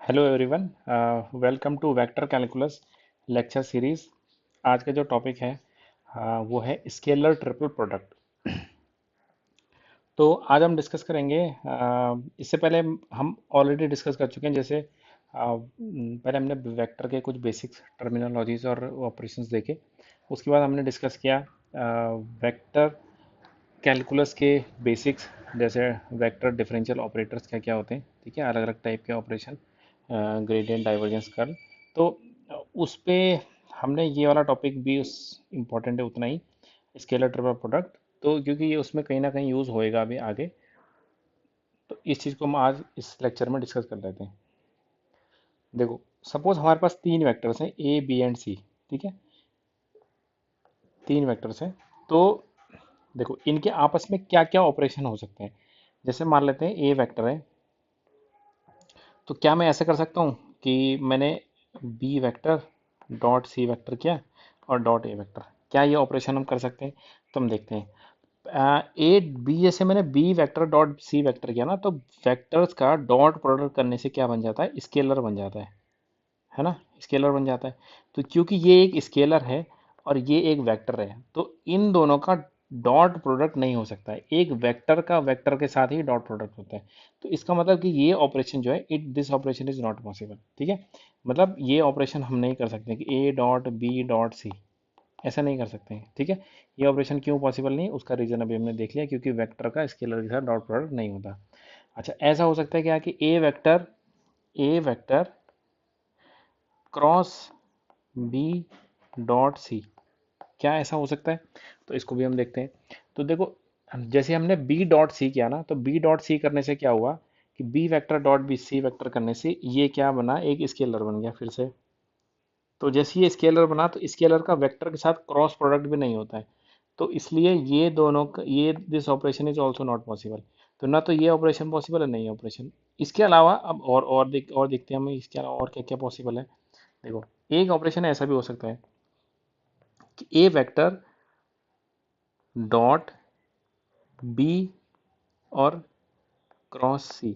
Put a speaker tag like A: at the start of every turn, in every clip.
A: Hello everyone, welcome to vector calculus lecture series. आज का जो टॉपिक है वो है स्केलर ट्रिपल प्रोडक्ट। तो आज हम डिस्कस करेंगे। इससे पहले हम ऑलरेडी डिस्कस कर चुके हैं। जैसे पहले हमने वेक्टर के कुछ बेसिक्स टर्मिनोलॉजीज और ऑपरेशंस देखे। उसके बाद हमने डिस्कस किया वेक्टर कैलकुलस के बेसिक्स, जैसे वेक्टर डिफरेंशियल ऑपरेटर्स क्या क्या होते हैं, ठीक है, अलग अलग टाइप के ऑपरेशन, ग्रेडियंट, डाइवर्जेंस, कर्ल। तो उस पे हमने ये वाला टॉपिक भी उस इम्पोर्टेंट है उतना ही, स्केलर ट्रिपल प्रोडक्ट। तो क्योंकि ये उसमें कहीं ना कहीं यूज़ होएगा अभी आगे, तो इस चीज़ को हम आज इस लेक्चर में डिस्कस कर लेते हैं। देखो, सपोज हमारे पास तीन वेक्टर्स हैं ए बी एंड सी, ठीक है। तीन वेक्टर्स हैं। तो देखो, इनके आपस में क्या क्या ऑपरेशन हो सकते हैं। जैसे मान लेते हैं ए वेक्टर है, तो क्या मैं ऐसे कर सकता हूँ कि मैंने B vector dot C vector किया और डॉट ए वेक्टर, क्या ये ऑपरेशन हम कर सकते हैं? तो हम देखते हैं ए बी, जैसे मैंने B vector dot C vector किया ना, तो वेक्टर्स का डॉट प्रोडक्ट करने से क्या बन जाता है? स्केलर बन जाता है ना, स्केलर बन जाता है। तो क्योंकि ये एक स्केलर है और ये एक वेक्टर है, तो इन दोनों का डॉट प्रोडक्ट नहीं हो सकता है। एक वेक्टर का वेक्टर के साथ ही डॉट प्रोडक्ट होता है। तो इसका मतलब कि ये ऑपरेशन जो है, it this operation is not possible, ठीक है। मतलब ये ऑपरेशन हम नहीं कर सकते कि A dot B dot C, ऐसा नहीं कर सकते हैं, ठीक है। ये ऑपरेशन क्यों पॉसिबल नहीं, उसका रीजन अभी हमने देख लिया, क्योंकि वेक्टर का स्केलर के साथ डॉट प्रोडक्ट नहीं होता। अच्छा, ऐसा हो सकता है क्या कि A vector cross B dot C, क्या ऐसा हो सकता है? तो इसको भी हम देखते हैं। तो देखो, जैसे हमने बी डॉट सी किया ना, तो बी डॉट सी करने से क्या हुआ कि B vector dot B C vector करने से ये क्या बना, एक स्केलर बन गया फिर से। तो जैसे ये स्केलर बना, तो स्केलर का वेक्टर के साथ क्रॉस प्रोडक्ट भी नहीं होता है। तो इसलिए ये दोनों ये this operation is also not possible. तो ना तो ये ऑपरेशन पॉसिबल है, नहीं ऑपरेशन। इसके अलावा अब और देखते हैं हम इसके अलावा और क्या क्या पॉसिबल है। देखो, एक ऑपरेशन ऐसा भी हो सकता है कि ए वेक्टर डॉट बी और क्रॉस सी,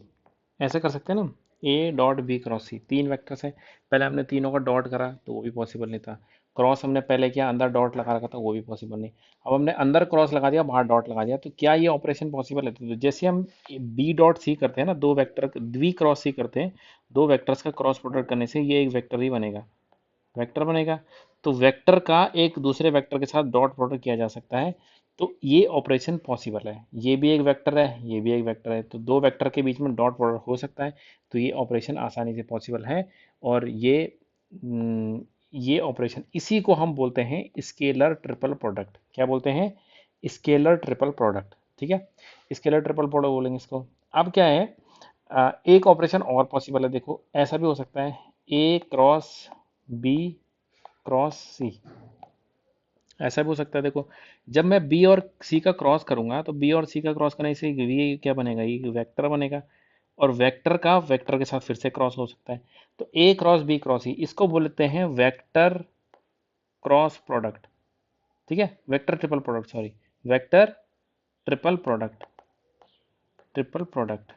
A: ऐसे कर सकते हैं ना। ए डॉट बी क्रॉस सी, तीन वेक्टर्स हैं। पहले हमने तीनों का डॉट करा तो वो भी पॉसिबल नहीं था। क्रॉस हमने पहले किया, अंदर डॉट लगा रखा था, वो भी पॉसिबल नहीं। अब हमने अंदर क्रॉस लगा दिया, बाहर डॉट लगा दिया, तो क्या ये ऑपरेशन पॉसिबल है? तो जैसे हम बी डॉट सी करते हैं ना, दो वेक्टर द्वि क्रॉस सी करते हैं, दो वेक्टर्स का क्रॉस प्रोडक्ट करने से ये एक वेक्टर ही बनेगा, वेक्टर बनेगा। तो वेक्टर का एक दूसरे वेक्टर के साथ डॉट प्रोडक्ट किया जा सकता है। तो ये ऑपरेशन पॉसिबल है। ये भी एक वेक्टर है, ये भी एक वेक्टर है, तो दो वेक्टर के बीच में डॉट प्रोडक्ट हो सकता है। तो ये ऑपरेशन आसानी से पॉसिबल है। और ये ऑपरेशन, इसी को हम बोलते हैं स्केलर ट्रिपल प्रोडक्ट। क्या बोलते हैं? स्केलर ट्रिपल प्रोडक्ट, ठीक है। स्केलर ट्रिपल प्रोडक्ट बोलेंगे इसको। अब क्या है, एक ऑपरेशन और पॉसिबल है। देखो, ऐसा भी हो सकता है ए क्रॉस बी क्रॉस सी, ऐसा भी हो सकता है। देखो, जब मैं बी और सी का क्रॉस करूंगा, तो बी और सी का क्रॉस करने से ये क्या बनेगा, ये वेक्टर बनेगा। और वेक्टर का वेक्टर के साथ फिर से क्रॉस हो सकता है। तो ए क्रॉस बी क्रॉस सी, इसको बोलते हैं वेक्टर क्रॉस प्रोडक्ट, ठीक है। Vector triple product, sorry, vector triple product, triple product,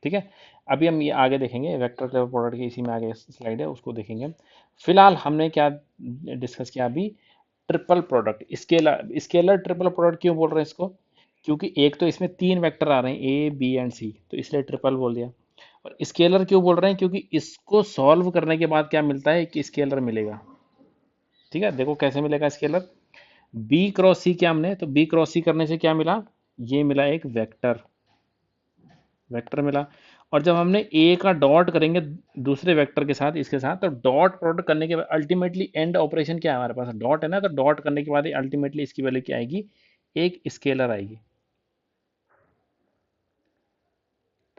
A: ठीक है। अभी हम ये आगे देखेंगे, वेक्टर ट्रिपल प्रोडक्ट की इसी में आगे स्लाइड है, उसको देखेंगे हम। फिलहाल हमने क्या डिस्कस किया अभी? Triple product, scalar. Scalar triple product क्यों बोल रहे हैं इसको? क्योंकि एक तो इसमें तीन वेक्टर आ रहे हैं, ए बी एंड सी, तो इसलिए ट्रिपल बोल दिया। और स्केलर क्यों बोल रहे हैं? क्योंकि इसको सॉल्व करने के बाद क्या मिलता है कि स्केलर मिलेगा, ठीक है। देखो कैसे मिलेगा स्केलर। बी क्रॉस सी किया हमने, तो बी क्रॉस सी करने से क्या मिला? ये मिला एक वेक्टर, वेक्टर मिला। और जब हमने ए का डॉट करेंगे दूसरे वेक्टर के साथ, इसके साथ, तो डॉट प्रोडक्ट करने के बाद अल्टीमेटली एंड ऑपरेशन क्या है हमारे पास? डॉट है ना, तो डॉट करने के बाद अल्टीमेटली इसकी वैल्यू क्या आएगी? एक स्केलर आएगी,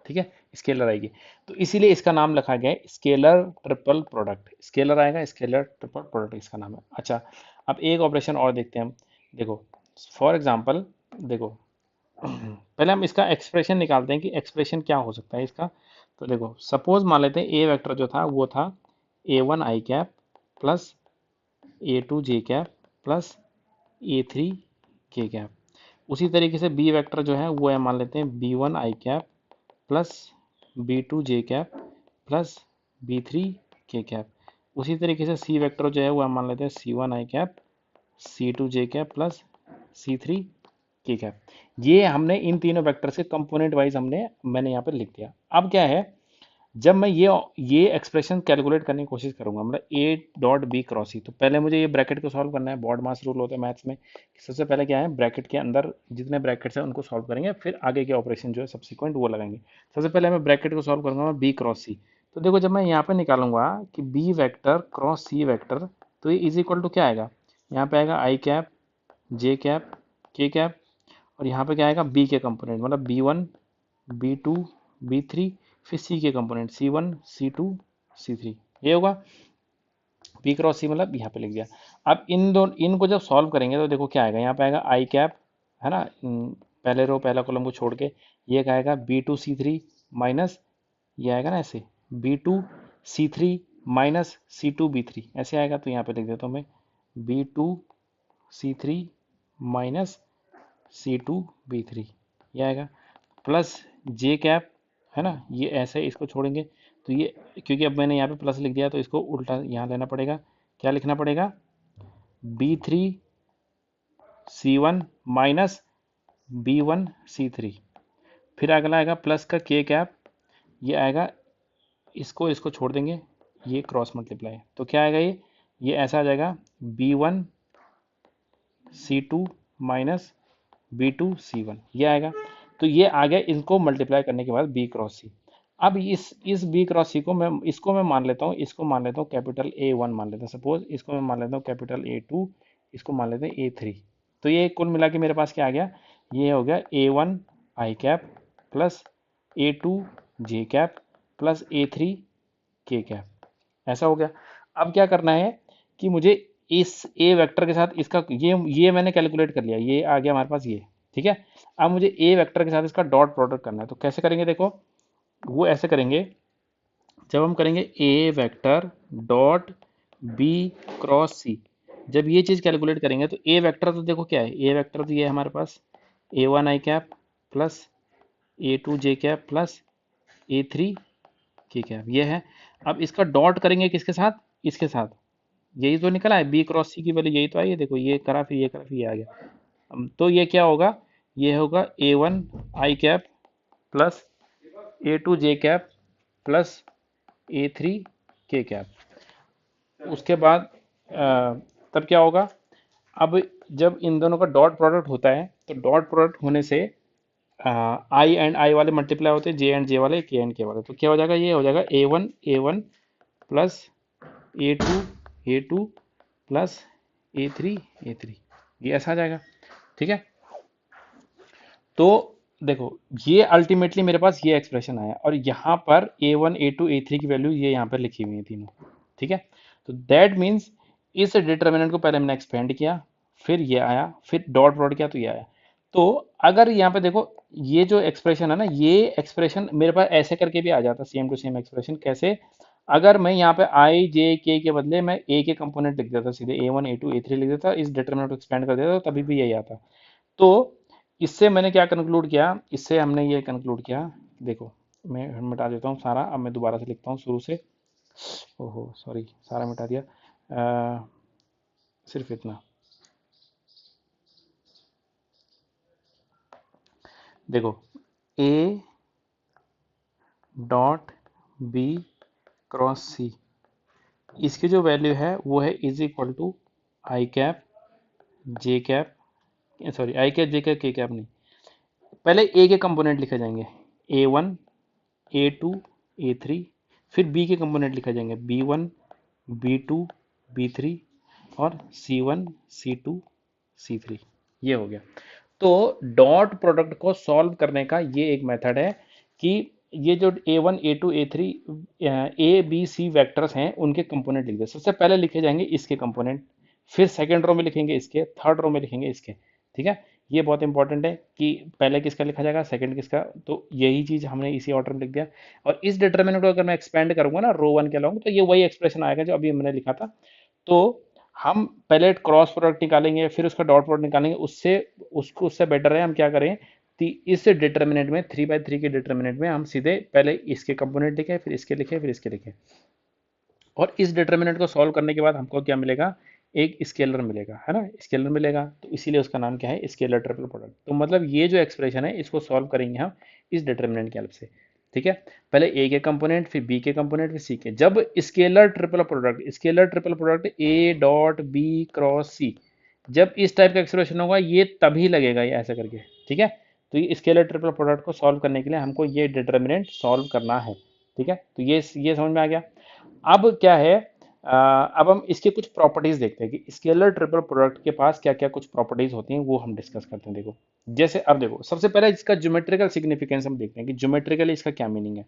A: ठीक है, स्केलर आएगी। तो इसीलिए इसका नाम रखा गया है स्केलर ट्रिपल प्रोडक्ट। स्केलर आएगा, स्केलर ट्रिपल प्रोडक्ट इसका नाम है। अच्छा, अब एक ऑपरेशन और देखते हैं हम। देखो, फॉर एग्जांपल, देखो, पहले हम इसका एक्सप्रेशन निकालते हैं कि एक्सप्रेशन क्या हो सकता है इसका। तो देखो, सपोज मान लेते हैं ए वेक्टर जो था वो था A one I cap plus A two J cap plus A three K cap. उसी तरीके से बी वेक्टर जो है वो है, मान लेते हैं B one I cap plus B two J cap plus B3 K cap. उसी तरीके से सी वेक्टर जो है वो हम मान लेते हैं C1 आई कैप, C2 जे कैप प्लस C3 के कैप। ये हमने इन तीनों वेक्टर से कंपोनेंट वाइज मैंने यहाँ पे लिख दिया। अब क्या है, जब मैं ये एक्सप्रेशन कैलकुलेट करने की कोशिश करूंगा, मतलब ए डॉट बी क्रॉस सी, तो पहले मुझे ये ब्रैकेट को सॉल्व करना है। बॉड मास रूल होता है मैथ्स में, सबसे पहले क्या है, ब्रैकेट के अंदर जितने ब्रैकेट्स हैं उनको सॉल्व करेंगे, फिर आगे के ऑपरेशन जो है सब्सिक्वेंट वो लगाएंगे। सबसे पहले मैं ब्रैकेट को सॉल्व करूंगा, मैं बी क्रॉस सी। तो देखो जब मैं यहाँ पे निकालूंगा कि B vector cross C vector, तो ये इज इक्वल टू क्या आएगा, यहाँ पे आएगा आई cap, J cap, K cap, और यहाँ पे क्या आएगा, बी के कंपोनेंट, मतलब B1 B2 B3, फिर सी के कंपोनेंट C1 C2 C3, ये होगा। बी क्रॉस सी मतलब यहाँ पे लिख दिया। अब इनको जब सॉल्व करेंगे तो देखो क्या आएगा, यहाँ पे आएगा आई कैप, है ना, पहले रो पहला कॉलम को छोड़ के, ये क्या आएगा B2 C3 माइनस, ये आएगा ना ऐसे B2 C3 minus C2 B3, ऐसे आएगा। तो यहाँ पे लिख देता हूँ मैं B2 C3 minus C2 B3, ये आएगा, प्लस जे कैप, है ना, ये ऐसे इसको छोड़ेंगे तो ये, क्योंकि अब मैंने यहाँ पे प्लस लिख दिया तो इसको उल्टा यहाँ लेना पड़ेगा। क्या लिखना पड़ेगा, B3 C1 minus B1 C3, फिर अगला आएगा प्लस का के कैप, ये आएगा, इसको इसको छोड़ देंगे, ये क्रॉस मल्टीप्लाई, तो क्या आएगा, ये ऐसा आ जाएगा B1 C2 minus B2 C1, ये आएगा। तो ये आ गया, इनको मल्टीप्लाई करने के बाद बी क्रॉस सी। अब इस बी क्रॉस सी को मैं मान लेता हूँ, इसको मान लेता हूँ कैपिटल A1 मान लेते हैं सपोज, इसको मैं मान लेता हूँ कैपिटल A2, इसको मान लेते हैं A3। तो ये कुल मिला के मेरे पास क्या आ गया, ये हो गया A1 आई कैप प्लस A2 जे कैप प्लस A3 के कैप, ऐसा हो गया। अब क्या करना है कि मुझे इस ए वेक्टर के साथ इसका ये मैंने कैलकुलेट कर लिया, ये आ गया हमारे पास ये, ठीक है। अब मुझे ए वेक्टर के साथ इसका डॉट प्रोडक्ट करना है, तो कैसे करेंगे, देखो वो ऐसे करेंगे, जब हम करेंगे ए vector dot B cross C, जब ये चीज़ कैलकुलेट करेंगे तो ए वेक्टर तो देखो क्या है, ए वेक्टर तो ये है हमारे पास A1 आई कैप प्लस A2 जे कैप प्लस A3 के कैप, ये है। अब इसका डॉट करेंगे किसके साथ, इसके साथ, यही तो निकला है बी क्रॉस सी की वैल्यू, यही तो आई है, देखो ये करा फिर ये करा फिर ये आ गया। तो ये क्या होगा, ये होगा A1 आई कैप प्लस A2 जे कैप प्लस A3 के कैप। उसके बाद तब क्या होगा, अब जब इन दोनों का डॉट प्रोडक्ट होता है तो डॉट प्रोडक्ट होने से आई एंड आई वाले मल्टीप्लाई होते हैं, जे एंड जे वाले, के एंड के वाले, तो क्या हो जाएगा, ये हो जाएगा A1 plus A2 plus A3, ये ऐसा आ जाएगा, ठीक है। तो देखो ये अल्टीमेटली मेरे पास ये एक्सप्रेशन आया, और यहाँ पर A1 A2 A3 की वैल्यू ये यहाँ पर लिखी हुई है तीनों, ठीक है। तो दैट मीन्स इस डिटर्मिनेंट को पहले हमने एक्सपेंड किया, फिर ये आया, फिर डॉट प्रोडक्ट किया तो ये आया। तो अगर यहाँ पे देखो ये जो एक्सप्रेशन है ना, ये एक्सप्रेशन मेरे पास ऐसे करके भी आ जाता, सेम टू सेम एक्सप्रेशन। कैसे, अगर मैं यहाँ पे आई जे के बदले मैं ए के कंपोनेंट लिख देता, सीधे A1 A2 A3 लिख देता, इस डिटर्मिनेंट को एक्सपेंड कर देता, तो तभी भी यही आता। तो इससे मैंने क्या कंक्लूड किया, इससे हमने ये कंक्लूड किया, देखो मैं मिटा देता हूँ सारा, अब मैं दोबारा से लिखता हूँ शुरू से, ओहो सॉरी सारा मिटा दिया, सिर्फ इतना, देखो A dot B cross C, इसकी जो वैल्यू है वो है is equal to I cap J cap, sorry I cap J cap K cap नहीं, पहले ए के कंपोनेंट लिखे जाएंगे A1 A2 A3, फिर बी के कंपोनेंट लिखे जाएंगे B1 B2 B3 और C1 C2 C3, ये हो गया। तो डॉट प्रोडक्ट को सॉल्व करने का ये एक मेथड है कि ये जो A1 A2 A3 ए बी सी वेक्टर्स हैं उनके कंपोनेंट लिख दे, सबसे पहले लिखे जाएंगे इसके कंपोनेंट, फिर सेकंड रो में लिखेंगे इसके, थर्ड रो में लिखेंगे इसके, ठीक है। ये बहुत इंपॉर्टेंट है कि पहले किसका लिखा जाएगा, सेकंड किसका, तो यही चीज हमने इसी ऑर्डर में लिख दिया। और इस डिटर्मिनेंट को अगर मैं एक्सपेंड करूंगा ना रो वन के अलॉन्ग, तो ये वही एक्सप्रेशन आएगा जो अभी हमने लिखा था। तो हम पहले क्रॉस प्रोडक्ट निकालेंगे, फिर उसका डॉट प्रोडक्ट निकालेंगे, उससे बेटर है हम क्या करें, इस डिटर्मिनेंट में 3/3 के डिटर्मिनेंट में हम सीधे पहले इसके कंपोनेंट लिखे, फिर इसके लिखे, फिर इसके लिखे, और इस डिटर्मिनेंट को सॉल्व करने के बाद हमको क्या मिलेगा, एक स्केलर मिलेगा, है ना, स्केलर मिलेगा, तो इसीलिए उसका नाम क्या है, स्केलर ट्रिपल प्रोडक्ट। तो मतलब ये जो एक्सप्रेशन है इसको सॉल्व करेंगे हम इस डिटर्मिनेंट की हेल्प से, ठीक है। पहले ए के कंपोनेंट, फिर बी के कंपोनेंट, फिर सी के। जब scalar triple product A dot B cross C, जब इस टाइप का एक्सप्रेशन होगा ये तभी लगेगा, ये ऐसा करके, ठीक है। तो ये स्केलर ट्रिपल प्रोडक्ट को सॉल्व करने के लिए हमको ये डिटर्मिनेंट सॉल्व करना है, ठीक है। तो ये समझ में आ गया। अब क्या है, अब हम इसके कुछ प्रॉपर्टीज देखते हैं कि स्केलर ट्रिपल प्रोडक्ट के पास क्या क्या कुछ प्रॉपर्टीज होती हैं, वो हम डिस्कस करते हैं। देखो, जैसे अब देखो, सबसे पहले इसका ज्योमेट्रिकल सिग्निफिकेंस हम देखते हैं कि ज्योमेट्रिकली इसका क्या मीनिंग है।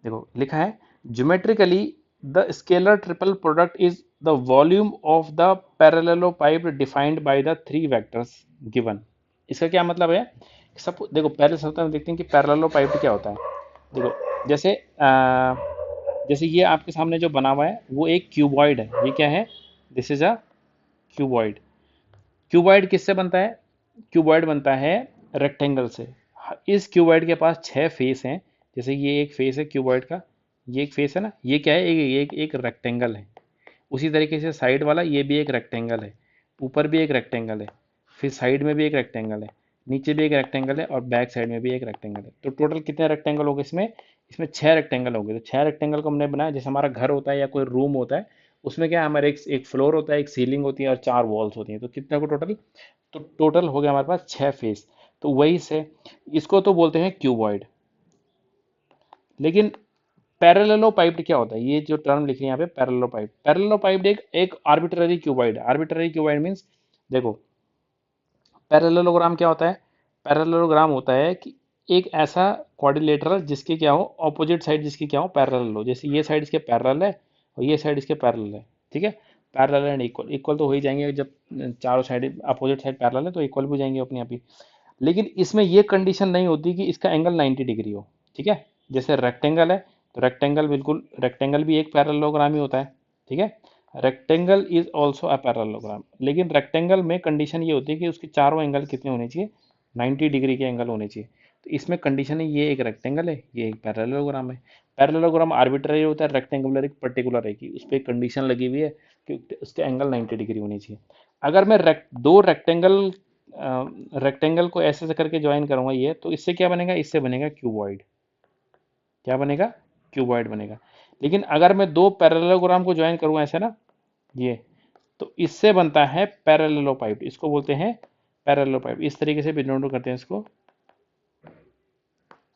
A: देखो लिखा है, geometrically the scalar triple product is the volume of the parallelepiped defined by the three vectors given. इसका क्या मतलब है, सब देखो पहले सबसे हम देखते हैं कि पैरेललोपाइप क्या होता है। देखो जैसे ये आपके सामने जो बना हुआ है वो एक क्यूबॉइड है, ये क्या है, this is a cuboid. Cuboid किससे बनता है, क्यूबॉइड बनता है रेक्टेंगल से। इस क्यूबॉइड के पास 6 फेस हैं, जैसे ये एक फेस है क्यूबॉइड का, ये एक फेस है ना, ये क्या है, एक रेक्टेंगल है। उसी तरीके से साइड वाला ये भी एक रेक्टेंगल है, ऊपर भी एक रेक्टेंगल है, फिर साइड में भी एक रेक्टेंगल है, नीचे भी एक रेक्टेंगल है, और बैक साइड में भी एक रेक्टेंगल है। तो टोटल कितने रेक्टेंगल हो गए इसमें, इसमें 6 रेक्टेंगल हो गए। तो 6 रेक्टेंगल को हमने बनाया, जैसे हमारा घर होता है या कोई रूम होता है, उसमें क्या है, हमारे एक फ्लोर होता है, एक सीलिंग होती है और 4 वॉल्स होती हैं। तो कितना को टोटल, तो टोटल हो गया हमारे पास 6 फेस। तो वही से इसको तो बोलते हैं क्यूबॉइड। लेकिन पैरेललोपाइप्ड क्या होता है, ये जो टर्म लिख रही है यहाँ पे पैरेललोपाइप्ड एक एक आर्बिट्ररी क्यूबॉइड है। आर्बिट्ररी क्यूबॉइड मींस, देखो पैरेललोग्राम क्या होता है, पैरेललोग्राम होता है कि एक ऐसा क्वाड्रिलेटरल जिसके क्या हो, ऑपोजिट साइड जिसकी क्या हो, पैरेलल हो। जैसे ये साइड इसके पैरेलल है और ये साइड इसके पैरेलल है, ठीक है। पैरेलल एंड इक्वल, इक्वल तो हो ही जाएंगे जब चारों साइड अपोजिट साइड पैरेलल है, तो इक्वल भी हो जाएंगे अपने आप ही। लेकिन इसमें ये कंडीशन नहीं होती कि इसका एंगल 90 डिग्री हो, ठीक है। जैसे रेक्टेंगल है, तो रेक्टेंगल बिल्कुल, रेक्टेंगल भी एक पैरेललोग्राम ही होता है, ठीक है। Rectangle is also a parallelogram, लेकिन रेक्टेंगल में कंडीशन ये होती है कि उसके चारों एंगल कितने होने चाहिए, 90 डिग्री के एंगल होने चाहिए। तो इसमें कंडीशन है, ये एक रेक्टेंगल है, ये एक पैरेललोग्राम है। पैरेललोग्राम आर्बिट्ररी होता है, रेक्टेंगुलर एक पर्टिकुलर है कि उस पर कंडीशन लगी हुई है कि उसके एंगल 90 डिग्री होनी चाहिए। अगर मैं दो रेक्टेंगल को ऐसे करके ज्वाइन करूंगा ये, तो इससे क्या बनेगा, इससे बनेगा क्यूबॉइड। क्या बनेगा, क्यूबॉइड बनेगा। लेकिन अगर मैं दो पैरेललोग्राम को ज्वाइन करूंगा ऐसे ना, ये, तो इससे बनता है पैरेललोपाइप, इसको बोलते हैं पैरेललोपाइप। इस तरीके से भी नोट करते हैं इसको,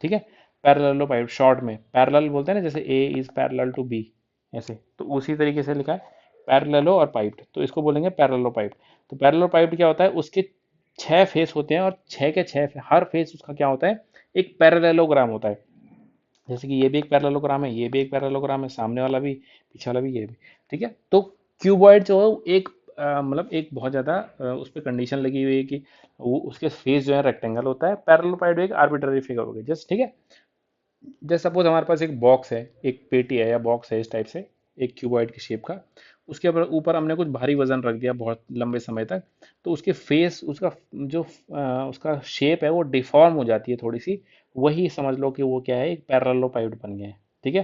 A: ठीक है। पैरेललोपाइप शॉर्ट में पैरेलल बोलते हैं ना, जैसे ए इज पैरेलल टू बी, ऐसे, तो उसी तरीके से लिखा है पैरेललो और पाइप्ड, तो इसको बोलेंगे पैरेललोपाइप। तो पैरेललोपाइप क्या होता है, उसके 6 फेस होते हैं और 6 के 6 हर फेस उसका क्या होता है, एक पैरेललोग्राम होता है। जैसे कि ये भी एक पैरेललोग्राम है, ये भी एक पैरेललोग्राम है, सामने वाला भी, पीछे वाला भी, ये भी, ठीक है। तो क्यूबॉइड जो है एक मतलब एक बहुत ज़्यादा उस पर कंडीशन लगी हुई है कि वो उसके फेस जो है रेक्टेंगल होता है। पैरेललोपाइड एक आर्बिट्ररी फिगर हो गई जस्ट, ठीक है। जैसे सपोज हमारे पास एक बॉक्स है, एक पेटी है या बॉक्स है इस टाइप से, एक क्यूबॉइड की शेप का, उसके ऊपर ऊपर हमने कुछ भारी वजन रख दिया बहुत लंबे समय तक, तो उसके फेस, उसका जो उसका शेप है वो डिफॉर्म हो जाती है थोड़ी सी। वही समझ लो कि वो क्या है, एक पैरेललोपाइड बन गया है, ठीक है।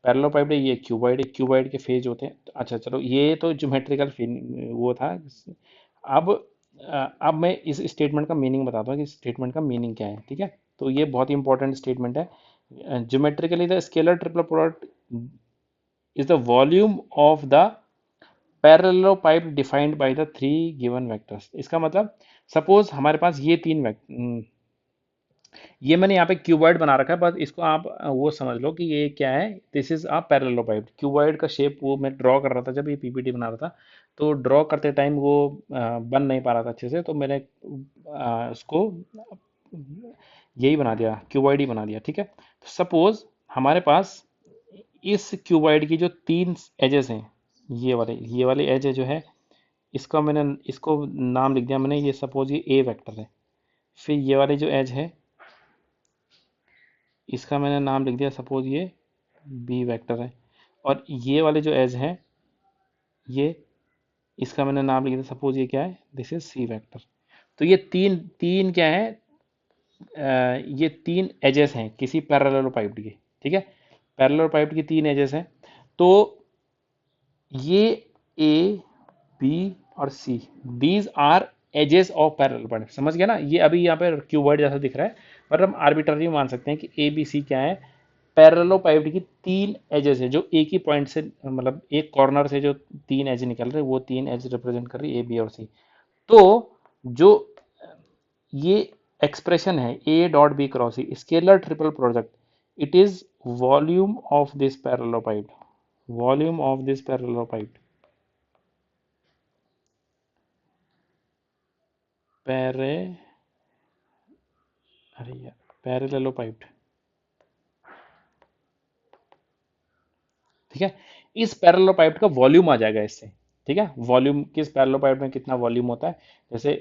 A: पैरेललोपाइड, ये क्यूबॉइड, एक क्यूबॉइड के फेज होते हैं। तो अच्छा चलो, ये तो ज्योमेट्रिकल वो था। अब अब मैं इस स्टेटमेंट का मीनिंग बताता हूँ कि स्टेटमेंट का मीनिंग क्या है, ठीक है। तो ये बहुत ही इंपॉर्टेंट स्टेटमेंट है। Geometrically, the scalar triple product is the volume of the parallelopipe defined by the three given vectors। इसका मतलब, सपोज हमारे पास ये ये मैंने यहाँ पे क्यूबॉइड बना रखा है, बस इसको आप वो समझ लो कि ये क्या है, दिस इज अ पैरेललोपाइप। क्यूबॉइड का शेप वो मैं ड्रॉ कर रहा था जब ये पीपीटी बना रहा था, तो ड्रॉ करते टाइम वो बन नहीं पा रहा था अच्छे से, तो मैंने उसको यही बना दिया, क्यूबॉइड ही बना दिया, ठीक है। तो सपोज हमारे पास इस क्यूबॉइड की जो 3 एजेस हैं, ये वाले एज है जो है, इसका मैंने इसको नाम लिख दिया मैंने, ये सपोज ये ए वेक्टर है। फिर ये वाली जो एज है, इसका मैंने नाम लिख दिया सपोज ये बी वेक्टर है। और ये वाले जो एज है, ये, इसका मैंने नाम लिख दिया सपोज ये क्या है, दिस इज सी वेक्टर। तो ये तीन तीन क्या है, ये तीन एजेस हैं किसी पैरेललोपाइड के, ठीक है। पैरेललोपाइड की तीन एजेस हैं। तो ये ए, बी और सी, दीज आर एजेस ऑफ पैरेललोपाइड। समझ गया ना, ये अभी यहाँ पे क्यूबॉइड जैसा दिख रहा है, पर हम आर्बिट्ररी मान सकते हैं कि ए बी सी क्या है, पैरेललोपाइड की तीन एजेस है जो एक ही पॉइंट से, मतलब एक कॉर्नर से जो तीन एज निकल रहे हैं, वो तीन एज रिप्रेजेंट कर रही है ए बी और सी। तो जो ये एक्सप्रेशन है A dot B cross C scalar triple product, it is volume of this parallelepiped, volume of this parallelepiped, पैरे अरे यार पैरेललोपाइड, ठीक है। इस पैरेललोपाइड का वॉल्यूम आ जाएगा इससे, ठीक है। वॉल्यूम किस पैरेललोपाइड में कितना वॉल्यूम होता है, जैसे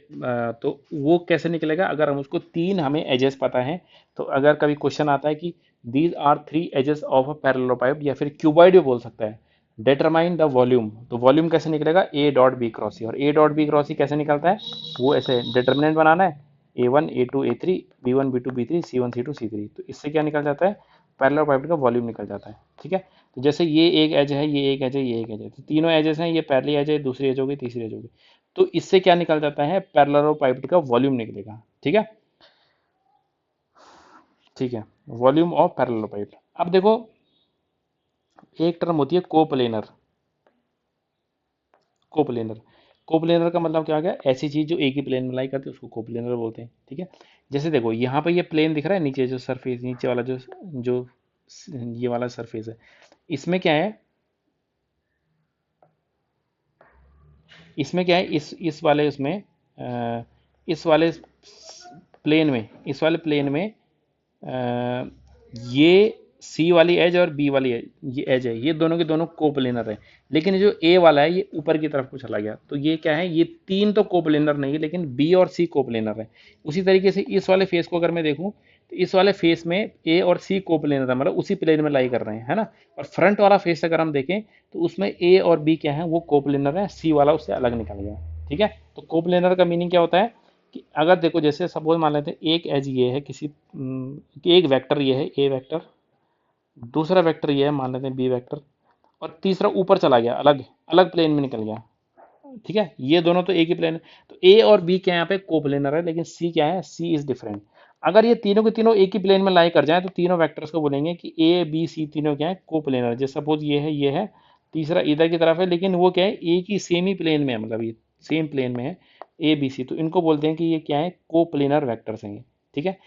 A: तो वो कैसे निकलेगा, अगर हम उसको तीन हमें एजेस पता है, तो अगर कभी क्वेश्चन आता है कि these are three edges of a parallelepiped, या फिर क्यूबॉइड भी बोल सकता है, डिटरमाइन द वॉल्यूम, तो वॉल्यूम कैसे निकलेगा, A dot B cross C. और A dot B cross C कैसे निकलता है, वो ऐसे डिटर्मिनेंट बनाना है, A one A two A three, B one B two B three, C one C two C three, तो इससे क्या निकल जाता है, पैरेललोपाइड का वॉल्यूम निकल जाता है, ठीक है। तो जैसे ये एक एज है, ये एक एज है, ये एक एज है, तो तीनों एजेस हैं, ये पहली एज है, दूसरी एज होगी, तीसरी एज होगी, तो इससे क्या निकल जाता है, पैरेललोपाइड का वॉल्यूम निकलेगा, ठीक है। ठीक है, वॉल्यूम ऑफ पैरेललोपाइड। अब देखो, एक टर्म होती है कोप्लेनर। कोप्लेनर, कोप्लेनर का मतलब क्या हो गया, ऐसी चीज जो एक ही प्लेन में लाई करती है उसको कोप्लेनर बोलते हैं, ठीक है। जैसे देखो यहाँ पे ये प्लेन दिख रहा है, नीचे जो सरफेस, नीचे वाला जो जो ये वाला सरफेस है, इसमें क्या है, इसमें क्या है, इस वाले उसमें इस वाले प्लेन में, इस वाले प्लेन में ये सी वाली एज और बी वाली एज, ये एज है, ये दोनों के दोनों कोप्लेनर है। लेकिन ये जो ए वाला है ये ऊपर की तरफ को चला गया, तो ये क्या है, ये तीन तो कोप्लेनर नहीं है, लेकिन बी और सी कोप्लेनर है। उसी तरीके से इस वाले फेस को अगर मैं देखूं, तो इस वाले फेस में ए और सी कोप्लेनर है, मतलब उसी प्लेन में लाई कर रहे हैं, है ना। और फ्रंट वाला फेस अगर हम देखें, तो उसमें ए और बी क्या है, वो कोप्लेनर है, सी वाला उससे अलग निकल गया, ठीक है। तो कोप्लेनर का मीनिंग क्या होता है कि अगर देखो, जैसे सपोज मान लेते हैं एक एज ये है किसी एक वेक्टर ये है ए वेक्टर, दूसरा वेक्टर ये है मान लेते हैं बी वेक्टर, और तीसरा ऊपर चला गया, अलग अलग प्लेन में निकल गया, ठीक है। ये दोनों तो एक ही प्लेन है, तो ए और बी क्या यहाँ पे कोप्लेनर है, लेकिन सी क्या है, सी इज डिफरेंट। अगर ये तीनों के तीनों एक ही प्लेन में लाई कर जाए, तो तीनों वेक्टर्स को बोलेंगे कि ए बी सी तीनों क्या है, कोप्लेनर। जैसे सपोज ये है, तीसरा इधर की तरफ है, लेकिन वो क्या है, एक ही सेम ही प्लेन में है, मतलब ये सेम प्लेन में है ए बी सी, तो इनको बोलते हैं कि ये क्या है, कोप्लेनर वेक्टर्स हैं, ठीक है।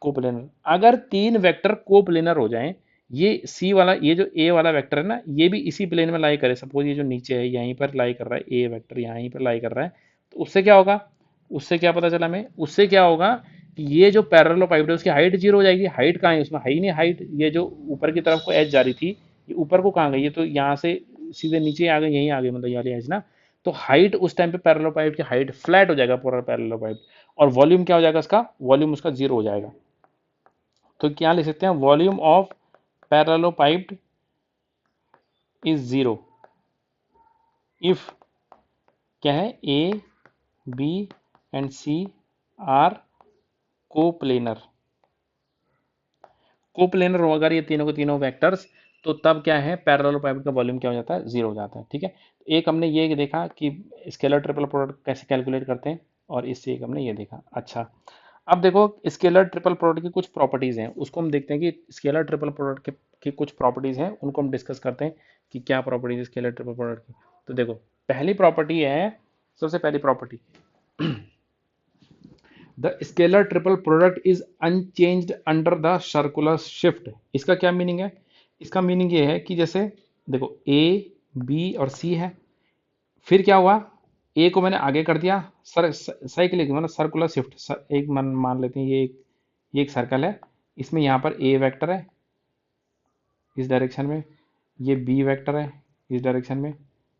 A: कोप्लेनर, अगर तीन वेक्टर कोप्लेनर हो जाएं, ये सी वाला, ये जो ए वाला वेक्टर है ना, ये भी इसी प्लेन में लाई करे, सपोज ये जो नीचे है यहीं पर लाई कर रहा है, ए वेक्टर यहीं पर लाई कर रहा है, तो उससे क्या होगा, उससे क्या पता चला हमें, उससे क्या होगा कि ये जो पैरेललोपाइड है उसकी हाइट जीरो हो जाएगी। हाइट कहाँ है, उसमें है ही नहीं हाइट, ये जो ऊपर की तरफ को एज जा रही थी, ये ऊपर को कहाँ गई, ये तो यहाँ से सीधे नीचे आ गई, यहीं आ गई, मतलब ये वाली एज ना। तो हाइट उस टाइम पे पैरेललोपाइड की हाइट फ्लैट हो जाएगा पूरा पैरेललोपाइड, और वॉल्यूम क्या हो जाएगा इसका, वॉल्यूम उसका जीरो हो जाएगा। तो क्या लिख सकते हैं, volume of parallelepiped is zero if क्या है, A B and C are coplanar. Coplanar हो अगर ये तीनों के तीनों वेक्टर्स, तो तब क्या है, पैरेललोपाइड का वॉल्यूम क्या हो जाता है, जीरो हो जाता है, ठीक है। एक हमने ये देखा कि स्केलर ट्रिपल प्रोडक्ट कैसे कैलकुलेट करते हैं, और इससे एक हमने ये देखा। अच्छा, अब देखो स्केलर ट्रिपल प्रोडक्ट की कुछ प्रॉपर्टीज हैं, उसको हम देखते हैं कि स्केलर ट्रिपल प्रोडक्ट की कुछ प्रॉपर्टीज हैं, उनको हम डिस्कस करते हैं कि क्या प्रॉपर्टीज स्केलर ट्रिपल प्रोडक्ट की। तो देखो, पहली प्रॉपर्टी है, सबसे पहली property, the scalar triple product is unchanged under the circular shift. इसका क्या मीनिंग है, इसका मीनिंग ये है कि जैसे देखो ए बी और सी है, फिर क्या हुआ, ए को मैंने आगे कर दिया, सर साइक्लिक मतलब सर्कुलर शिफ्ट, एक मान लेते हैं ये एक सर्कल है, इसमें यहाँ पर ए वेक्टर है इस डायरेक्शन में, ये बी वेक्टर है इस डायरेक्शन में,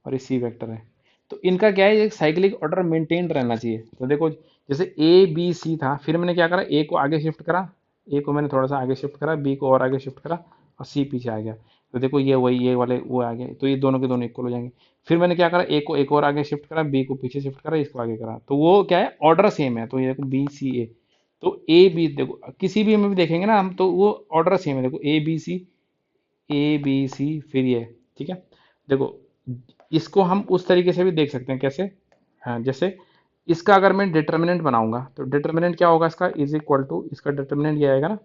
A: और ये सी वेक्टर है। तो इनका क्या है, एक साइक्लिक ऑर्डर मेंटेन रहना चाहिए। तो देखो, जैसे ए बी सी था, फिर मैंने क्या करा, ए को आगे शिफ्ट करा, ए को मैंने थोड़ा सा आगे शिफ्ट करा, बी को और आगे शिफ्ट करा, और सी पीछे आ गया। तो देखो ये वही ये वाले वो आ गए, तो ये दोनों के दोनों इक्वल हो जाएंगे। फिर मैंने क्या करा, ए को एक और आगे शिफ्ट करा, बी को पीछे शिफ्ट करा, इसको आगे करा, तो वो क्या है, ऑर्डर सेम है। तो ये देखो बी सी ए, तो ए बी देखो किसी भी में भी देखेंगे ना हम, तो वो ऑर्डर सेम है। देखो ए बी सी, ए बी सी, फिर ये, ठीक है। देखो इसको हम उस तरीके से भी देख सकते हैं, कैसे, हाँ जैसे इसका अगर मैं डिटर्मिनेंट बनाऊंगा तो डिटर्मिनेंट क्या होगा इसका, इज इक्वल टू, इसका डिटर्मिनेंट ये आएगा ना,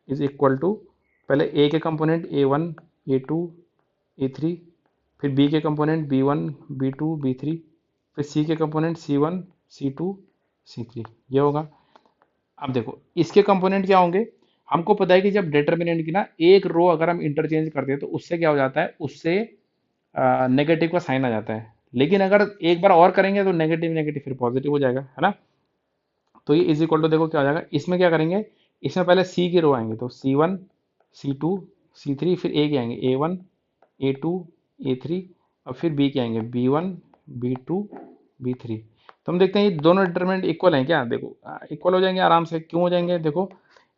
A: इज इक्वल टू, पहले ए के कंपोनेंट A1 A2 A3, फिर बी के कंपोनेंट B1 B2 B3, फिर सी के कंपोनेंट C1 C2 C3, ये होगा। अब देखो इसके कंपोनेंट क्या होंगे, हमको पता है कि जब डिटर्मिनेंट की ना एक रो अगर हम इंटरचेंज करते हैं तो उससे क्या हो जाता है, उससे नेगेटिव का साइन आ जाता है। लेकिन अगर एक बार और करेंगे तो नेगेटिव नेगेटिव फिर पॉजिटिव हो जाएगा, है ना। तो ये इज इक्वल टू, देखो क्या हो जाएगा, इसमें क्या करेंगे, इसमें पहले सी की रो आएंगे, तो C1 C2 C3, फिर ए के आएंगे A1 A2 A3, और फिर बी के आएंगे B1 B2 B3। तो हम देखते हैं ये दोनों डिटर्मिनेंट इक्वल हैं क्या, देखो इक्वल हो जाएंगे आराम से। क्यों हो जाएंगे, देखो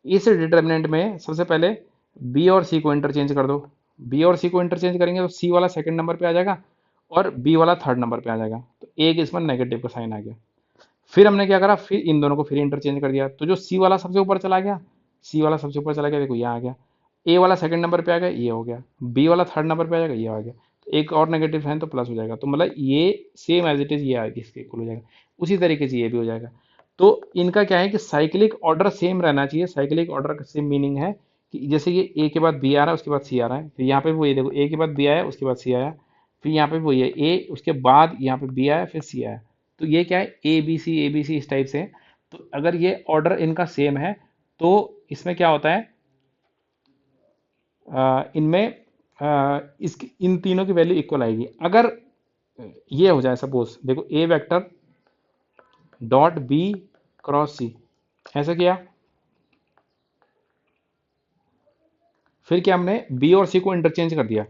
A: इस डिटर्मिनेंट में सबसे पहले बी और सी को इंटरचेंज कर दो। बी और सी को इंटरचेंज करेंगे तो सी वाला सेकंड नंबर पे आ जाएगा और बी वाला थर्ड नंबर पे आ जाएगा, तो एक इसमें नेगेटिव का साइन आ गया। फिर हमने क्या करा, फिर इन दोनों को फिर इंटरचेंज कर दिया, तो जो सी वाला सबसे ऊपर चला गया, सी वाला सबसे ऊपर चला गया, देखो यहाँ आ गया। ए वाला सेकंड नंबर पे आ गया, ये हो गया। बी वाला थर्ड नंबर पे आ जाएगा, ये आ गया। तो एक और नेगेटिव साइन तो प्लस हो जाएगा, तो मतलब ये सेम एज इट इज ये आएगी, इसके इक्वल हो जाएगा। उसी तरीके से ये भी हो जाएगा। तो इनका क्या है कि साइक्लिक ऑर्डर सेम रहना चाहिए। साइक्लिक ऑर्डर का सेम मीनिंग है कि जैसे ये ए के बाद बी आ रहा है, उसके बाद सी आ रहा है, फिर यहाँ पे वो ये देखो ए के बाद बी आया, उसके बाद सी आया, फिर यहाँ पे वो ये ए, उसके बाद यहाँ पे बी आया, फिर सी आया। तो ये क्या है, ए बी सी इस टाइप से है। तो अगर ये ऑर्डर इनका सेम है तो इसमें क्या होता है, इनमें इस इन तीनों की वैल्यू इक्वल आएगी। अगर ये हो जाए सपोज, देखो ए वेक्टर डॉट बी क्रॉस सी, ऐसा किया, फिर क्या हमने बी और सी को इंटरचेंज कर दिया,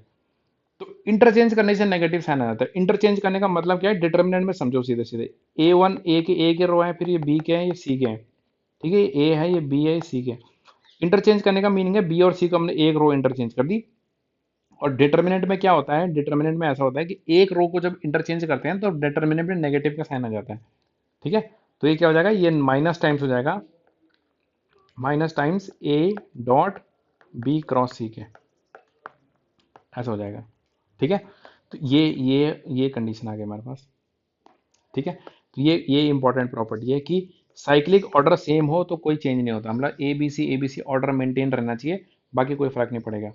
A: तो इंटरचेंज करने से नेगेटिव साइन आ जाता है। इंटरचेंज करने का मतलब क्या है, डिटर्मिनेंट में समझो सीधे सीधे, A1 ए के रो है, फिर ये बी के हैं, ये सी के हैं, ठीक है, ये ए है, ये बी है, ये सी के हैं। इंटरचेंज करने का मीनिंग है बी और सी को हमने एक रो इंटरचेंज कर दी। और डिटर्मिनेंट में क्या होता है, डिटर्मिनेंट में ऐसा होता है कि एक रो को जब इंटरचेंज करते हैं तो डिटर्मिनेंट में नेगेटिव का साइन आ जाता है, ठीक है। तो ये क्या हो जाएगा, ये माइनस टाइम्स हो जाएगा, minus times A dot B cross C के, ऐसा हो जाएगा, ठीक है। तो ये कंडीशन आ गई हमारे पास, ठीक है। तो ये इंपॉर्टेंट प्रॉपर्टी है कि साइक्लिक ऑर्डर सेम हो तो कोई चेंज नहीं होता, मतलब A B C order maintain रहना चाहिए, बाकी कोई फर्क नहीं पड़ेगा।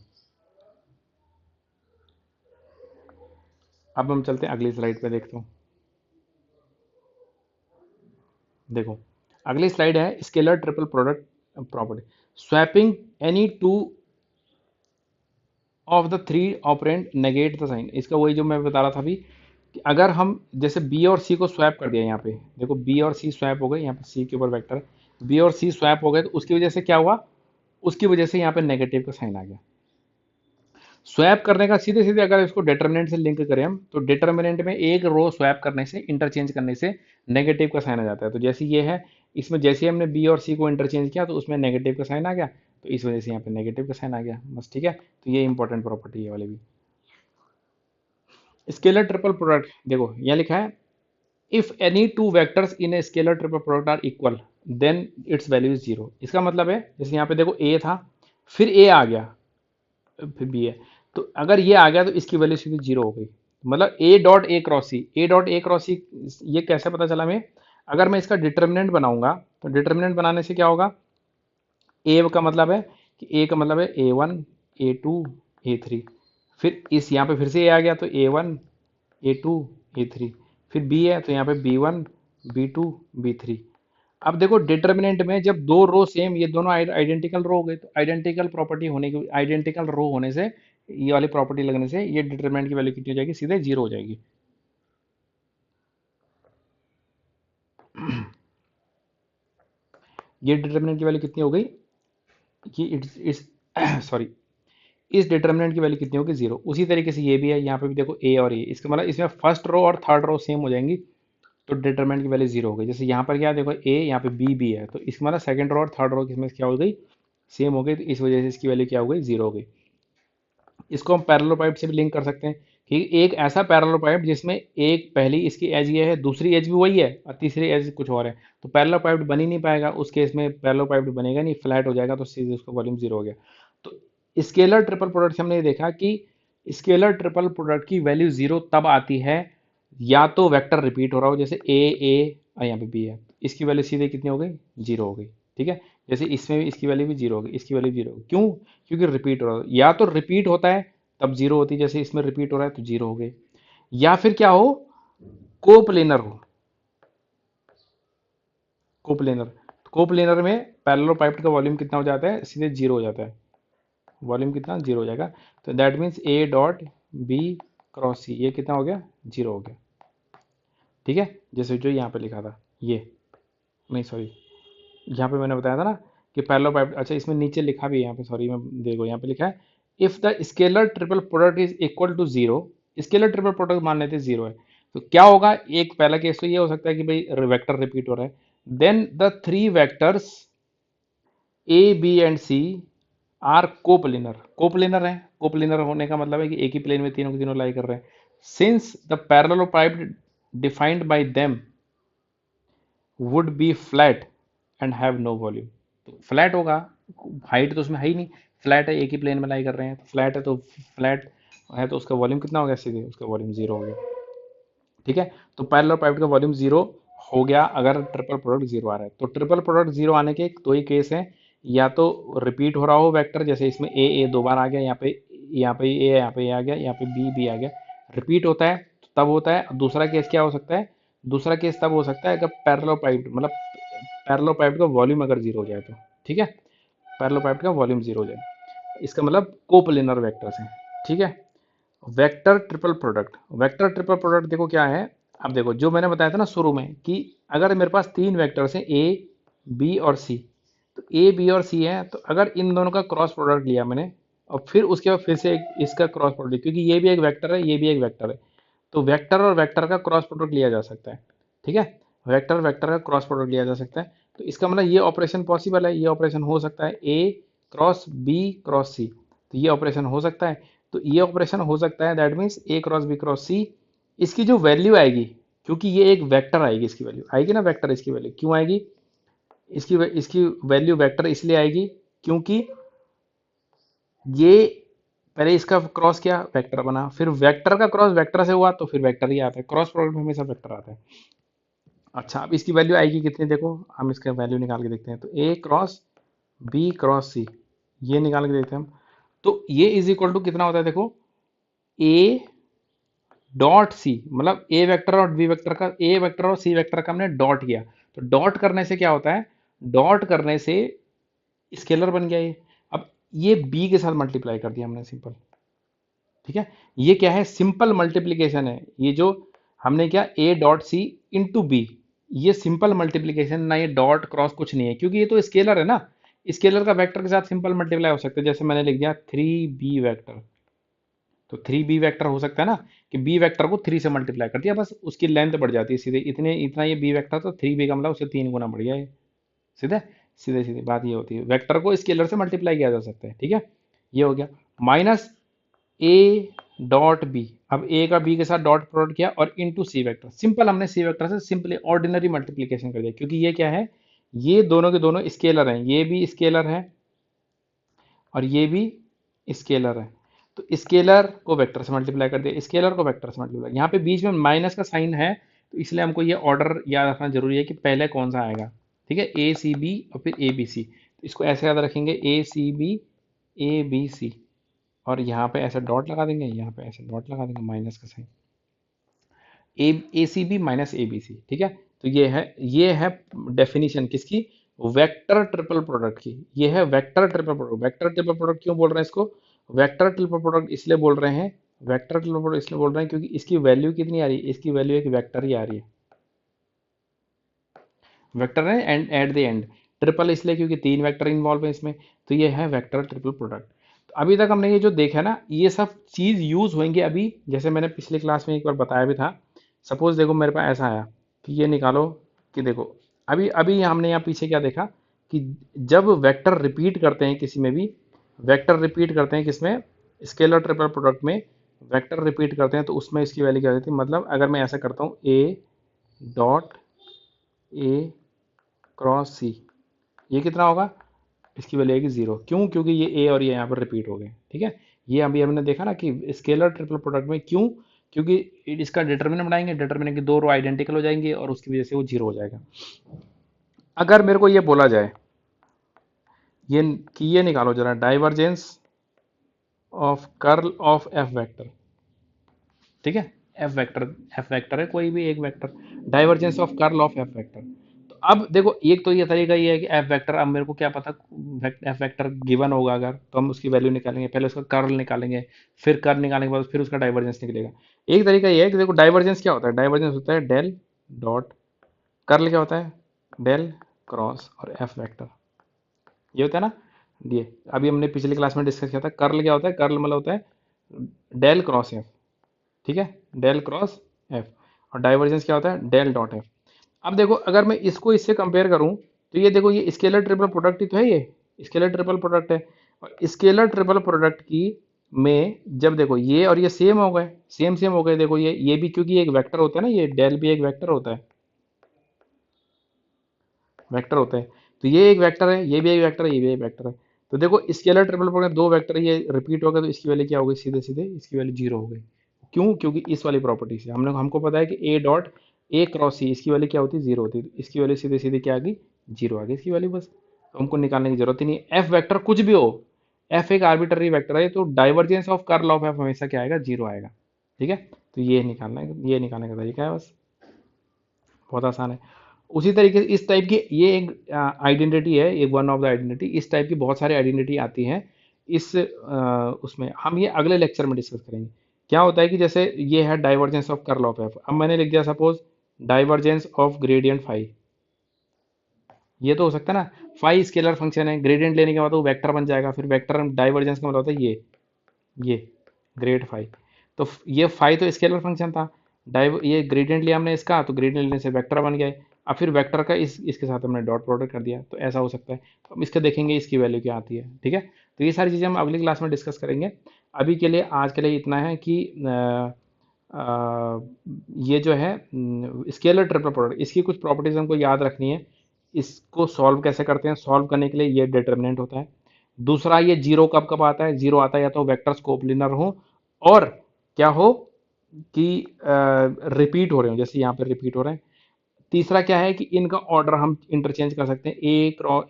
A: अब हम चलते हैं अगली स्लाइड पे, देखते हैं। देखो अगली स्लाइड है scalar triple product property, swapping any two of the three operand negate the sign. इसका वही जो मैं बता रहा था अभी, कि अगर हम जैसे बी और सी को स्वैप कर दिया, यहाँ पे देखो बी और सी स्वैप हो गए, यहाँ पे सी के ऊपर वेक्टर बी और सी स्वैप हो गए, तो उसकी वजह से क्या हुआ, उसकी वजह से यहाँ पे नेगेटिव का साइन आ गया। स्वैप करने का सीधे सीधे अगर इसको डिटर्मिनेंट से लिंक करें हम, तो डिटर्मिनेंट में एक रो स्वैप करने से, इंटरचेंज करने से नेगेटिव का साइन आ जाता है। तो जैसे ये है, इसमें जैसे ही हमने बी और सी को इंटरचेंज किया तो उसमें नेगेटिव का साइन आ गया, तो इस वजह से यहाँ पे नेगेटिव का साइन आ गया, बस, ठीक है। तो ये इंपॉर्टेंट प्रॉपर्टी है वाली भी। स्केलर ट्रिपल प्रोडक्ट, देखो यहाँ लिखा है, if any two vectors in a scalar triple product are equal then its value is zero. इसका मतलब है जैसे यहाँ पे देखो ए था, फिर ए आ गया, फिर बी है, तो अगर ये आ गया तो इसकी वैल्यू सीधी जीरो हो गई। मतलब A dot A cross C, A dot A cross C, ये कैसे पता चला हमें, अगर मैं इसका डिटर्मिनेंट बनाऊंगा तो डिटर्मिनेंट बनाने से क्या होगा, ए का मतलब है कि ए का मतलब है A1 A2 A3, फिर इस यहाँ पे फिर से ए आ गया तो A1 A2 A3, फिर बी है तो यहाँ पे B1 B2 B3। अब देखो डिटर्मिनेंट में जब दो रो सेम, ये दोनों आइडेंटिकल रो हो गए, तो आइडेंटिकल प्रॉपर्टी होने की, आइडेंटिकल रो होने से, ये वाली प्रॉपर्टी लगने से ये डिटर्मिनेंट की वैल्यू कितनी हो जाएगी, सीधे जीरो हो जाएगी। ये डिटर्मिनेंट की वैल्यू कितनी हो गई, कि इट्स सॉरी, इस डिटर्मिनेंट की वैल्यू कितनी होगी, जीरो। उसी तरीके से ये भी है, यहाँ पे भी देखो ए और ए, इसका मतलब इसमें फर्स्ट रो और थर्ड रो सेम हो जाएंगी, तो डिटरमिनेंट की वैल्यू जीरो हो गई। जैसे यहाँ पर क्या देखो ए, यहाँ पे बी भी है, तो इसका मतलब सेकंड रो और थर्ड रो किसमें क्या हो गई, सेम हो गई, तो इस वजह से इसकी वैल्यू क्या हो गई, जीरो हो गई। इसको हम पैरेललोपाइड से भी लिंक कर सकते हैं कि एक ऐसा पैरेललोपाइड जिसमें एक पहली इसकी एज ये है, दूसरी एज भी वही है और तीसरी एज कुछ और है, तो पैरेललोपाइड बन ही नहीं पाएगा। उस केस में पैरेललोपाइड बनेगा नहीं, फ्लैट हो जाएगा, तो सीधे उसका वॉल्यूम जीरो हो गया। तो स्केलर ट्रिपल प्रोडक्ट से हमने ये देखा कि स्केलर ट्रिपल प्रोडक्ट की वैल्यू जीरो तब आती है या तो वेक्टर रिपीट हो रहा हो, जैसे ए और यहाँ पे बी है, इसकी वैल्यू सीधे कितनी हो गई, जीरो हो गई। ठीक है, जैसे इसमें भी इसकी वैल्यू भी जीरो हो गई, इसकी वैल्यू जीरो हो गई, क्यों, क्योंकि रिपीट हो रहा है। या तो रिपीट होता है तब जीरो होती है, जैसे इसमें रिपीट हो रहा है तो जीरो हो गई, या फिर क्या हो, कोप्लेनर हो, कोप्लेनर। कोप्लेनर में पैरेललोपाइड का वॉल्यूम कितना हो जाता है, सीधे जीरो हो जाता है, वॉल्यूम कितना, जीरो हो जाएगा। तो that means A dot B cross C, ये कितना हो गया, जीरो हो गया। ठीक है, जैसे जो यहाँ पे लिखा था, ये नहीं सॉरी, यहाँ पे मैंने बताया था ना कि पैरेललोपाइड, अच्छा इसमें नीचे लिखा भी है यहाँ पे, सॉरी मैं देखो यहाँ पे लिखा है, if the scalar triple product is equal to zero, scalar triple product मान लेते जीरो है, तो क्या होगा, एक पहला केस तो ये हो सकता है कि भाई वेक्टर रिपीट हो रहा है, then the three vectors A B and C are coplanar, coplanar है, कोप्लेनर होने का मतलब है कि एक ही प्लेन में तीनों के तीनों लाई कर रहे हैं, since the parallelepiped defined by them would be flat and have no volume, तो फ्लैट होगा, हाइट तो उसमें है ही नहीं, फ्लैट है, एक ही प्लेन में लाई कर रहे हैं, तो फ्लैट है, तो फ्लैट है, तो उसका वॉल्यूम कितना हो गया, सीधे उसका वॉल्यूम जीरो हो गया। ठीक है, तो पैरेललोपाइड का वॉल्यूम जीरो हो गया अगर ट्रिपल प्रोडक्ट जीरो आ रहा है। तो ट्रिपल प्रोडक्ट जीरो आने के दो ही केस हैं, या तो रिपीट हो रहा हो वेक्टर, जैसे इसमें ए दो बार आ गया, यहाँ पे ए, यहाँ पे ए आ गया, यहाँ पे बी आ गया, रिपीट होता है तो तब होता है। दूसरा केस क्या हो सकता है, दूसरा केस तब हो सकता है अगर पैरेललोपाइड मतलब पैरेललोपाइड का वॉल्यूम अगर जीरो हो जाए तो। ठीक है, पैरेललोपाइड का वॉल्यूम जीरो हो जाए, इसका मतलब कोप्लेनर वेक्टर्स हैं। ठीक है, vector triple product, vector triple product देखो क्या है। अब देखो जो मैंने बताया था ना शुरू में कि अगर मेरे पास तीन वेक्टर्स हैं ए बी और सी, तो ए बी और सी है, तो अगर इन दोनों का क्रॉस प्रोडक्ट लिया मैंने और फिर उसके बाद फिर से इसका क्रॉस प्रोडक्ट, क्योंकि ये भी एक वेक्टर है, ये भी एक वेक्टर है, तो वेक्टर और वेक्टर का क्रॉस प्रोडक्ट लिया जा सकता है। ठीक है, वेक्टर वेक्टर का क्रॉस प्रोडक्ट लिया जा सकता है, तो इसका मतलब ये ऑपरेशन पॉसिबल है, ये ऑपरेशन हो सकता है, ए क्रॉस बी क्रॉस सी, तो ये ऑपरेशन हो सकता है। तो ये ऑपरेशन हो सकता है, that means A cross B cross C, इसकी जो वैल्यू आएगी, क्योंकि ये एक वेक्टर आएगी, इसकी वैल्यू आएगी ना, वेक्टर, इसकी वैल्यू क्यों आएगी, इसकी वैल्यू वेक्टर इसलिए आएगी क्योंकि ये पहले इसका क्रॉस किया, वेक्टर बना, फिर वेक्टर का क्रॉस वेक्टर से हुआ तो फिर वेक्टर ही आता है, क्रॉस प्रोडक्ट में हमेशा वेक्टर आता है। अच्छा, अब इसकी वैल्यू आएगी कितनी, देखो हम इसका वैल्यू निकाल के देखते हैं, तो ए क्रॉस बी क्रॉस सी, ये निकाल के देखते हैं हम, तो ये इज इक्वल टू कितना होता है, देखो ए डॉट सी, मतलब ए वेक्टर और बी वेक्टर का, ए वेक्टर और सी वेक्टर का हमने डॉट किया, तो डॉट करने से क्या होता है, डॉट करने से स्केलर बन गया ये। अब ये बी के साथ मल्टीप्लाई कर दिया हमने, सिंपल। ठीक है, ये क्या है, सिंपल मल्टीप्लीकेशन है, ये जो हमने क्या, A dot C into B, ये सिंपल मल्टीप्लीकेशन, ना ये डॉट क्रॉस कुछ नहीं है, क्योंकि ये तो स्केलर है ना, स्केलर का वेक्टर के साथ सिंपल मल्टीप्लाई हो सकता है, जैसे मैंने लिख दिया थ्री बी वेक्टर, तो थ्री बी वेक्टर हो सकता है ना, कि बी वेक्टर को थ्री से मल्टीप्लाई कर दिया, बस उसकी लेंथ बढ़ जाती है सीधे, इतने इतना ये बी वेक्टर, तो थ्री बी का मतलब उससे तीन गुना बढ़ गया ये, सीधे सीधे सीधे बात ये होती है, वेक्टर को स्केलर से मल्टीप्लाई किया जा सकता है। ठीक है, ये हो गया, माइनस ए डॉट बी, अब ए का बी के साथ डॉट प्रोडक्ट किया और इनटू सी वेक्टर, सिंपल हमने सी वेक्टर से सिंपली ऑर्डिनरी मल्टीप्लिकेशन कर दिया, क्योंकि ये क्या है, ये दोनों के दोनों स्केलर हैं, ये भी स्केलर है और ये भी स्केलर है, तो स्केलर को वेक्टर से मल्टीप्लाई कर दिया, स्केलर को वेक्टर से मल्टीप्लाई, यहाँ पे बीच में माइनस का साइन है, तो इसलिए हमको ये ऑर्डर याद रखना जरूरी है कि पहले कौन सा आएगा। ठीक है, ए सी बी और फिर ए बी सी, तो इसको ऐसे याद रखेंगे, ए सी बी ए बी सी, और यहाँ पे ऐसे डॉट लगा देंगे, यहाँ पे ऐसे डॉट लगा देंगे, माइनस का sign, A C B minus A B C. ठीक है, तो ये है डेफिनेशन किसकी, वेक्टर ट्रिपल प्रोडक्ट की, ये है vector triple product. Vector triple product क्यों बोल रहे हैं इसको, वेक्टर ट्रिपल प्रोडक्ट इसलिए बोल रहे हैं, वेक्टर ट्रिपल प्रोडक्ट इसलिए बोल रहे हैं क्योंकि इसकी वैल्यू कितनी आ रही है, इसकी वैल्यू एक वेक्टर ही आ रही है, वेक्टर है and at the end, triple इसलिए क्योंकि तीन वेक्टर इन्वॉल्व है इसमें, तो ये है वेक्टर ट्रिपल प्रोडक्ट। तो अभी तक हमने ये जो देखा ना, ये सब चीज़ यूज होंगे अभी, जैसे मैंने पिछली क्लास में एक बार बताया भी था, सपोज देखो मेरे पास ऐसा आया कि ये निकालो, कि देखो अभी अभी हमने यहाँ पीछे क्या देखा कि जब वेक्टर रिपीट करते हैं किसी में भी, वेक्टर रिपीट करते हैं किसमें, स्केलर ट्रिपल प्रोडक्ट में वेक्टर रिपीट करते हैं तो उसमें इसकी वैल्यू क्या होती है, मतलब अगर मैं ऐसा करता हूँ ए डॉट ए क्रॉस सी, ये कितना होगा, इसकी वैल्यू आएगी जीरो। क्यों, क्योंकि ये ए और ये यहाँ पर रिपीट हो गए। ठीक है, ये अभी हमने देखा ना कि स्केलर ट्रिपल प्रोडक्ट में क्यों, क्योंकि इसका डिटर्मिनेंट बनाएंगे, डिटर्मिनेंट की दो रो आइडेंटिकल हो जाएंगी और उसकी वजह से वो जीरो हो जाएगा। अगर मेरे को ये बोला जाए ये कि ये निकालो जरा divergence of curl of F vector, ठीक है, एफ वेक्टर है कोई भी एक vector, divergence of curl of F vector. तो अब देखो एक तो ये तरीका ये है कि एफ वेक्टर, अब मेरे को क्या पता एफ वेक्टर गिवन होगा अगर, तो हम उसकी वैल्यू निकालेंगे, पहले उसका कर्ल निकालेंगे, फिर कर्ल निकालने के बाद फिर उसका डाइवर्जेंस निकलेगा। एक तरीका ये है कि देखो डाइवर्जेंस क्या होता है, डाइवर्जेंस होता है डेल डॉट कर्ल क्या होता है, डेल क्रॉस और एफ वेक्टर, ये होता है ना। ये अभी हमने पिछली क्लास में डिस्कस किया था, कर्ल क्या होता है, कर्ल मतलब होता है डेल क्रॉस एफ, ठीक है, डेल क्रॉस एफ, और डाइवर्जेंस क्या होता है, डेल डॉट एफ। अब देखो अगर मैं इसको इससे कंपेयर करूं तो ये देखो ये स्केलर ट्रिपल प्रोडक्ट ही तो है, ये स्केलर ट्रिपल प्रोडक्ट है, और स्केलर ट्रिपल प्रोडक्ट की में जब देखो ये और ये सेम हो गए, सेम सेम हो गए, देखो ये भी क्योंकि एक वेक्टर होता है ना, ये डेल भी एक वेक्टर होता है, वेक्टर होते हैं, तो ये एक वेक्टर है, ये भी एक वेक्टर है, ये भी एक वेक्टर है। तो देखो स्केलर ट्रिपल प्रोडक्ट दो वेक्टर ये रिपीट हो गए तो इसकी वैल्यू क्या हो गई, सीधे सीधे इसकी वैल्यू जीरो हो गई। क्यों, क्योंकि इस वाली प्रॉपर्टी से हमको पता है कि A dot A cross C इसकी वैल्यू क्या होती है, जीरो होती है, तो इसकी वैल्यू सीधे सीधे क्या आ गई, जीरो आ गई इसकी वैल्यू बस। तो हमको निकालने की जरूरत ही नहीं है, एफ वेक्टर कुछ भी हो, एफ एक आर्बिटरी वेक्टर है तो divergence of curl of F हमेशा क्या आएगा, जीरो आएगा। ठीक है, तो ये निकालना है, ये निकालने का तरीका है बस, बहुत आसान है। उसी तरीके से इस टाइप की ये एक आइडेंटिटी है, एक वन ऑफ द आइडेंटिटी, इस टाइप की बहुत सारी आइडेंटिटी आती हैं इस उसमें हम ये अगले लेक्चर में डिस्कस करेंगे। क्या होता है कि जैसे ये है divergence of curl of F, अब मैंने लिख दिया suppose divergence of gradient phi, ये तो हो सकता है ना, फाई स्केलर फंक्शन है, ग्रेडियंट लेने के बाद वो वेक्टर बन जाएगा, फिर वेक्टर डाइवर्जेंस का मतलब होता है ये ग्रेड फाई, तो ये फाई तो स्केलर फंक्शन था, डाइव ये ग्रेडियंट लिया हमने इसका, तो ग्रेडियंट लेने से वेक्टर बन गया, अब फिर वेक्टर का इसके साथ हमने डॉट प्रोडक्ट कर दिया, तो ऐसा हो सकता है। तो हम इसका देखेंगे इसकी वैल्यू क्या आती है। ठीक है, तो ये सारी चीज़ें हम अगली क्लास में डिस्कस करेंगे। अभी के लिए आज के लिए इतना है कि ये जो है स्केलर ट्रिपल प्रोडक्ट, इसकी कुछ प्रॉपर्टीज हमको याद रखनी है। इसको सॉल्व कैसे करते हैं, सॉल्व करने के लिए ये डिटर्मिनेंट होता है। दूसरा, ये जीरो कब कब आता है, जीरो आता है या तो वेक्टर्स कोप्लिनर हो और क्या हो कि रिपीट हो रहे हो, जैसे यहाँ पे रिपीट हो रहे हैं। तीसरा क्या है कि इनका ऑर्डर हम इंटरचेंज कर सकते हैं,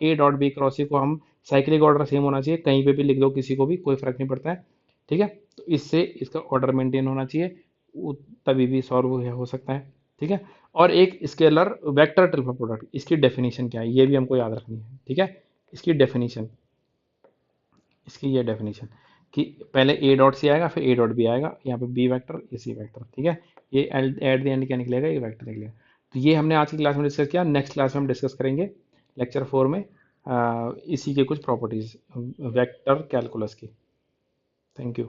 A: ए डॉट बी क्रॉस सी को हम साइक्लिक ऑर्डर सेम होना चाहिए, कहीं पे भी लिख दो किसी को भी कोई फर्क नहीं पड़ता है। ठीक है, तो इससे इसका ऑर्डर मेंटेन होना चाहिए, तभी भी सॉल्व हो सकता है। ठीक है, और एक स्केलर वेक्टर ट्रिपल प्रोडक्ट, इसकी डेफिनेशन क्या है ये भी हमको याद रखनी है। ठीक है, इसकी डेफिनेशन, इसकी ये डेफिनेशन कि पहले ए डॉट सी आएगा फिर ए डॉट बी आएगा, यहाँ पे बी वेक्टर ये सी वेक्टर। ठीक है, ये एट द एंड क्या निकलेगा, ये वेक्टर निकलेगा। तो ये हमने आज की क्लास में डिस्कस किया, नेक्स्ट क्लास में हम डिस्कस करेंगे लेक्चर 4 में इसी के कुछ प्रॉपर्टीज वेक्टर कैलकुलस की। Thank you.